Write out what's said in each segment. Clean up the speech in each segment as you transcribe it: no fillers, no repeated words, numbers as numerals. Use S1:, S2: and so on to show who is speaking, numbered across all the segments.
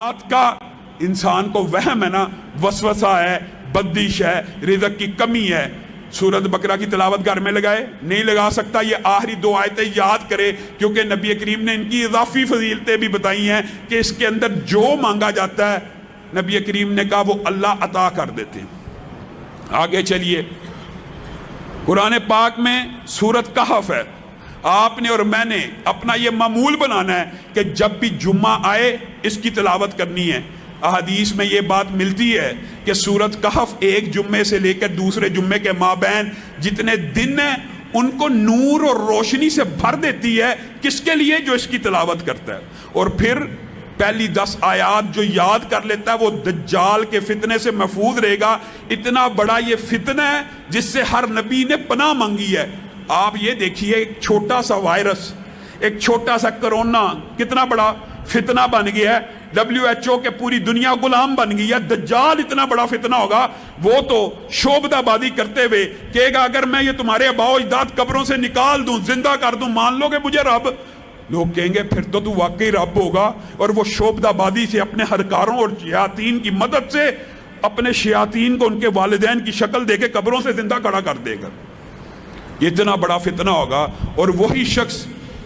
S1: بات کا انسان کو وہم ہے نا، وسوسہ ہے، بدش ہے، رزق کی کمی ہے، سورت بقرہ کی تلاوت گھر میں لگائے نہیں لگا سکتا، یہ آخری دو آیتیں یاد کرے، کیونکہ نبی کریم نے ان کی اضافی فضیلتیں بھی بتائی ہیں کہ اس کے اندر جو مانگا جاتا ہے نبی کریم نے کہا وہ اللہ عطا کر دیتے ہیں۔ آگے چلیے، قرآن پاک میں سورت کہف ہے، آپ نے اور میں نے اپنا یہ معمول بنانا ہے کہ جب بھی جمعہ آئے اس کی تلاوت کرنی ہے۔ احادیث میں یہ بات ملتی ہے کہ سورت کہف ایک جمعے سے لے کر دوسرے جمعے کے مابین جتنے دن ہیں ان کو نور اور روشنی سے بھر دیتی ہے۔ کس کے لیے؟ جو اس کی تلاوت کرتا ہے۔ اور پھر پہلی 10 آیات جو یاد کر لیتا ہے وہ دجال کے فتنے سے محفوظ رہے گا۔ اتنا بڑا یہ فتنہ ہے جس سے ہر نبی نے پناہ مانگی ہے۔ آپ یہ دیکھیے، ایک چھوٹا سا وائرس، ایک چھوٹا سا کرونا کتنا بڑا فتنہ بن گیا ہے۔ WHO کے پوری دنیا غلام بن گئی ہے۔ دجال اتنا بڑا فتنہ ہوگا، وہ تو شعبدہ بازی کرتے ہوئے کہے گا اگر میں یہ تمہارے آباء و اجداد قبروں سے نکال دوں، زندہ کر دوں، مان لو گے مجھے رب؟ لوگ کہیں گے پھر تو واقعی رب ہوگا، اور وہ شعبدہ بازی سے اپنے ہرکاروں اور شیاطین کی مدد سے اپنے شیاطین کو ان کے والدین کی شکل دے کے قبروں سے زندہ کھڑا کر دے گا۔ اتنا بڑا فتنہ ہوگا، اور وہی شخص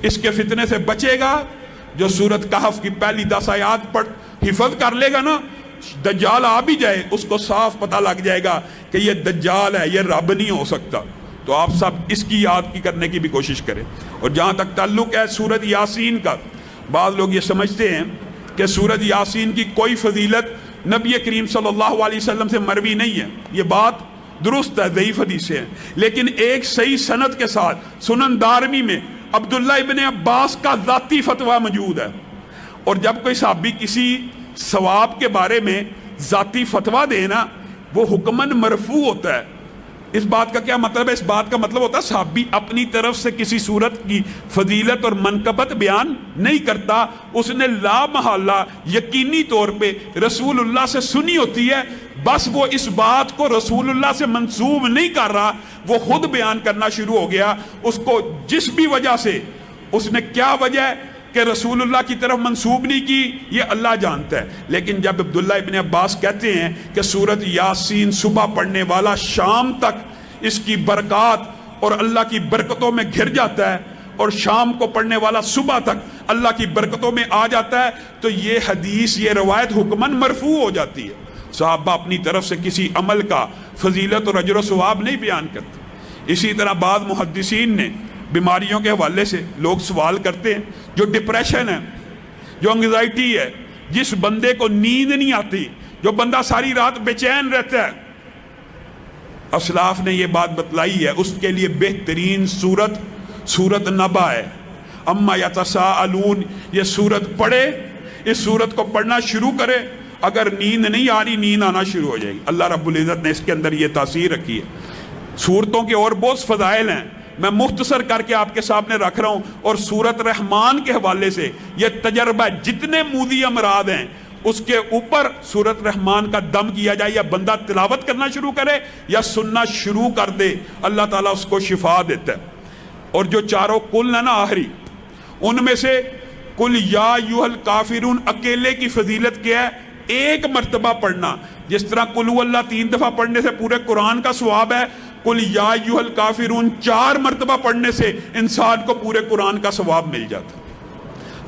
S1: اس کے فتنے سے بچے گا جو سورت کہف کی پہلی 10 آیات پر حفظ کر لے گا نا۔ دجال آ بھی جائے اس کو صاف پتہ لگ جائے گا کہ یہ دجال ہے، یہ رب نہیں ہو سکتا۔ تو آپ سب اس کی یاد کرنے کی بھی کوشش کریں۔ اور جہاں تک تعلق ہے سورت یاسین کا، بعض لوگ یہ سمجھتے ہیں کہ سورت یاسین کی کوئی فضیلت نبی کریم صلی اللہ علیہ وسلم سے مروی نہیں ہے۔ یہ بات درست ہے، ضعیف حدیث ہے، لیکن ایک صحیح سند کے ساتھ سنن دارمی میں عبداللہ ابن عباس کا ذاتی فتویٰ موجود ہے۔ اور جب کوئی صحابی کسی ثواب کے بارے میں ذاتی فتویٰ دے نا، وہ حکماً مرفوع ہوتا ہے۔ اس بات کا کیا مطلب ہے؟ اس بات کا مطلب ہوتا ہے صحابی اپنی طرف سے کسی صورت کی فضیلت اور منقبت بیان نہیں کرتا، اس نے لا محالہ یقینی طور پہ رسول اللہ سے سنی ہوتی ہے، بس وہ اس بات کو رسول اللہ سے منسوب نہیں کر رہا، وہ خود بیان کرنا شروع ہو گیا۔ اس کو جس بھی وجہ سے، اس نے کیا وجہ ہے کہ رسول اللہ کی طرف منسوب نہیں کی، یہ اللہ جانتا ہے۔ لیکن جب عبداللہ ابن عباس کہتے ہیں کہ سورت یاسین صبح پڑھنے والا شام تک اس کی برکات اور اللہ کی برکتوں میں گھر جاتا ہے، اور شام کو پڑھنے والا صبح تک اللہ کی برکتوں میں آ جاتا ہے، تو یہ حدیث، یہ روایت حکماً مرفوع ہو جاتی ہے۔ صحابہ اپنی طرف سے کسی عمل کا فضیلت اور اجر و ثواب نہیں بیان کرتے۔ اسی طرح بعض محدثین نے بیماریوں کے حوالے سے لوگ سوال کرتے ہیں، جو ڈپریشن ہے، جو انگزائٹی ہے، جس بندے کو نیند نہیں آتی، جو بندہ ساری رات بے چین رہتا ہے، اسلاف نے یہ بات بتلائی ہے، اس کے لیے بہترین سورت نبا ہے۔ اما یتساءلون، یہ سورت پڑھے، اس سورت کو پڑھنا شروع کرے، اگر نیند نہیں آ رہی، نیند آنا شروع ہو جائے گی۔ اللہ رب العزت نے اس کے اندر یہ تاثیر رکھی ہے۔ سورتوں کے اور بہت فضائل ہیں، میں مختصر کر کے آپ کے سامنے رکھ رہا ہوں۔ اور سورت رحمان کے حوالے سے یہ تجربہ، جتنے موذی امراض ہیں اس کے اوپر سورت رحمان کا دم کیا جائے، یا بندہ تلاوت کرنا شروع کرے یا سننا شروع کر دے، اللہ تعالیٰ اس کو شفا دیتا ہے۔ اور جو چاروں کل ہیں نا آخری، ان میں سے کل یا ایھا الکافرون اکیلے کی فضیلت کیا ہے؟ ایک مرتبہ پڑھنا، جس طرح قل هو اللہ 3 دفعہ پڑھنے سے پورے قرآن کا ثواب ہے، قل یا ایھا الکافرون 4 مرتبہ پڑھنے سے انسان کو پورے قرآن کا ثواب مل جاتا۔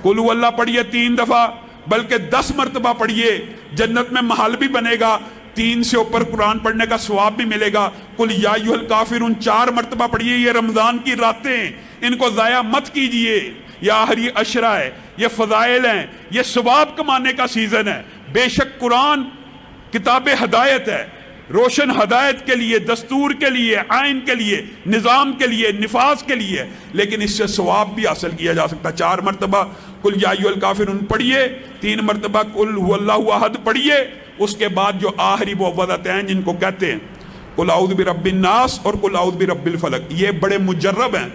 S1: قل هو اللہ پڑھیے 3 دفعہ، بلکہ 10 مرتبہ پڑھیے، جنت میں محل بھی بنے گا، 3 سے اوپر قرآن پڑھنے کا ثواب بھی ملے گا۔ قل یا ایھا الکافرون 4 مرتبہ پڑھیے۔ یہ رمضان کی راتیں، ان کو ضائع مت کیجئے، یہ آخری عشرہ ہے، یہ فضائل ہیں، یہ ثواب کمانے کا سیزن ہے۔ بے شک قرآن کتاب ہدایت ہے، روشن ہدایت کے لیے، دستور کے لیے، آئین کے لیے، نظام کے لیے، نفاذ کے لیے، لیکن اس سے ثواب بھی حاصل کیا جا سکتا ہے۔ 4 مرتبہ قل یا ایھا الکافرون پڑھیے، 3 مرتبہ قل هو اللہ احد پڑھیے، اس کے بعد جو آخری معوذتین جن کو کہتے ہیں قل اعوذ برب الناس اور قل اعوذ برب الفلق، یہ بڑے مجرب ہیں۔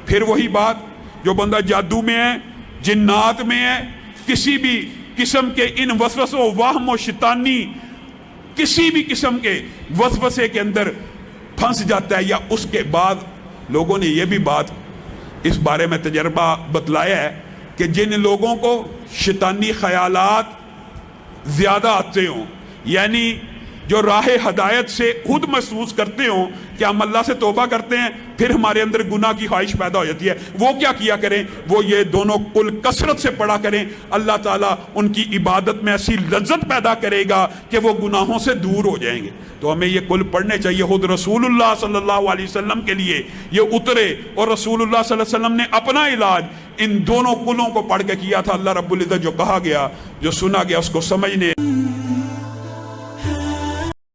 S1: پھر وہی بات، جو بندہ جادو میں ہے، جنات میں ہے، کسی بھی قسم کے ان وسوسوں، وہم و شیطانی کسی بھی قسم کے وسوسے کے اندر پھنس جاتا ہے، یا اس کے بعد لوگوں نے یہ بھی بات اس بارے میں تجربہ بتلایا ہے کہ جن لوگوں کو شیطانی خیالات زیادہ آتے ہوں، یعنی جو راہ ہدایت سے خود محسوس کرتے ہوں کہ ہم اللہ سے توبہ کرتے ہیں پھر ہمارے اندر گناہ کی خواہش پیدا ہو جاتی ہے، وہ کیا کیا کریں؟ وہ یہ دونوں کل کثرت سے پڑھا کریں، اللہ تعالیٰ ان کی عبادت میں ایسی لذت پیدا کرے گا کہ وہ گناہوں سے دور ہو جائیں گے۔ تو ہمیں یہ کل پڑھنے چاہیے، خود رسول اللہ صلی اللہ علیہ وسلم کے لیے یہ اترے، اور رسول اللہ صلی اللہ علیہ وسلم نے اپنا علاج ان دونوں کلوں کو پڑھ کے کیا تھا۔ اللہ رب العزت جو کہا گیا، جو سنا گیا، اس کو سمجھنے